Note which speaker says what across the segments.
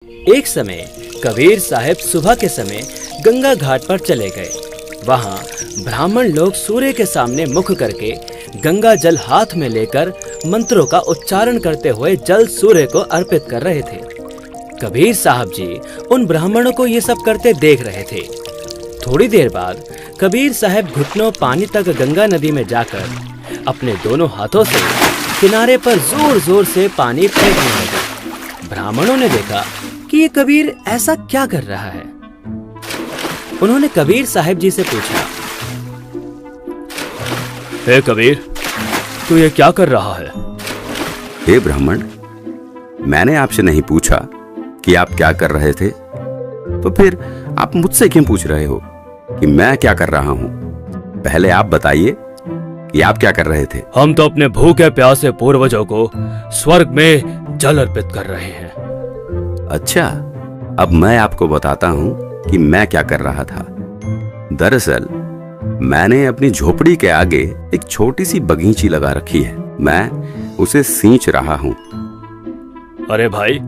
Speaker 1: एक समय कबीर साहब सुबह के समय गंगा घाट पर चले गए। वहां ब्राह्मण लोग सूर्य के सामने मुख करके गंगा जल हाथ में लेकर मंत्रों का उच्चारण करते हुए जल सूर्य को अर्पित कर रहे थे। कबीर साहब जी उन ब्राह्मणों को ये सब करते देख रहे थे। थोड़ी देर बाद कबीर साहब घुटनों पानी तक गंगा नदी में जाकर अपने दोनों हाथों से किनारे पर जोर जोर से पानी फेंकने लगे। ब्राह्मणों ने देखा कि ये कबीर ऐसा क्या कर रहा है। उन्होंने कबीर साहब जी से पूछा, हे कबीर, तू ये क्या कर रहा है?
Speaker 2: हे ब्राह्मण, मैंने आपसे नहीं पूछा कि आप क्या कर रहे थे, तो फिर आप मुझसे क्यों पूछ रहे हो कि मैं क्या कर रहा हूँ? पहले आप बताइए कि आप क्या कर रहे थे।
Speaker 1: हम तो अपने भूखे प्यासे पूर्वजों को स्वर्ग में जल अर्पित कर रहे हैं।
Speaker 2: अच्छा, अब मैं आपको बताता हूँ कि मैं क्या कर रहा था। दरअसल मैंने अपनी झोपड़ी के आगे एक छोटी सी बगीची लगा रखी है। मैं उसे सींच रहा हूँ।
Speaker 1: अरे भाई,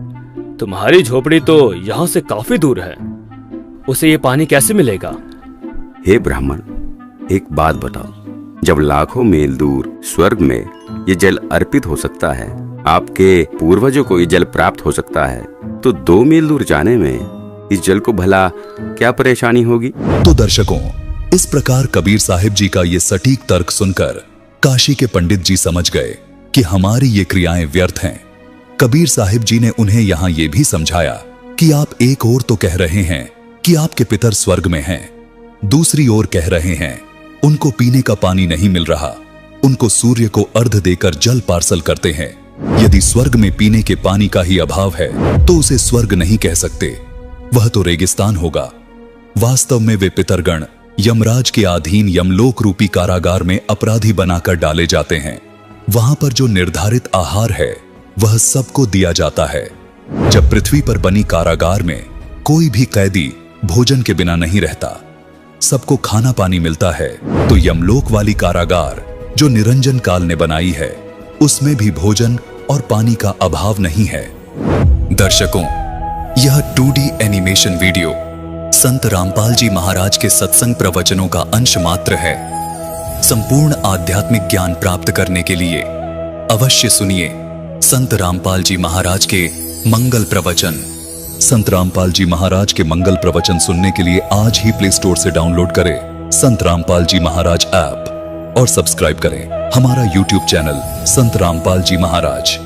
Speaker 1: तुम्हारी झोपड़ी तो यहाँ से काफी दूर है, उसे ये पानी कैसे मिलेगा?
Speaker 2: हे ब्राह्मण, एक बात बताओ, जब लाखों मील दूर स्वर्ग में ये जल अर्पित हो सकता है, आपके पूर्वजों को ये जल प्राप्त हो सकता है, तो 2 मील दूर जाने में इस जल को भला क्या परेशानी होगी?
Speaker 3: तो दर्शकों, इस प्रकार कबीर साहिब जी का ये सटीक तर्क सुनकर काशी के पंडित जी समझ गए कि हमारी ये क्रियाएं व्यर्थ हैं। कबीर साहिब जी ने उन्हें यहाँ ये भी समझाया कि आप एक ओर तो कह रहे हैं कि आपके पितर स्वर्ग में हैं, दूसरी ओर कह रहे हैं उनको पीने का पानी नहीं मिल रहा, उनको सूर्य को अर्घ देकर जल पार्सल करते हैं। यदि स्वर्ग में पीने के पानी का ही अभाव है तो उसे स्वर्ग नहीं कह सकते, वह तो रेगिस्तान होगा। वास्तव में वे पितरगण यमराज के अधीन यमलोक रूपी कारागार में अपराधी बनाकर डाले जाते हैं। वहां पर जो निर्धारित आहार है वह सबको दिया जाता है। जब पृथ्वी पर बनी कारागार में कोई भी कैदी भोजन के बिना नहीं रहता, सबको खाना पानी मिलता है, तो यमलोक वाली कारागार जो निरंजन काल ने बनाई है उसमें भी भोजन और पानी का अभाव नहीं है। दर्शकों, यह 2D एनिमेशन वीडियो संत रामपाल जी महाराज के सत्संग प्रवचनों का अंश मात्र है। संपूर्ण आध्यात्मिक ज्ञान प्राप्त करने के लिए अवश्य सुनिए संत रामपाल जी महाराज के मंगल प्रवचन। संत रामपाल जी महाराज के मंगल प्रवचन सुनने के लिए आज ही प्ले स्टोर से डाउनलोड करें संत रामपाल जी महाराज ऐप और सब्सक्राइब करें हमारा YouTube चैनल संत रामपाल जी महाराज।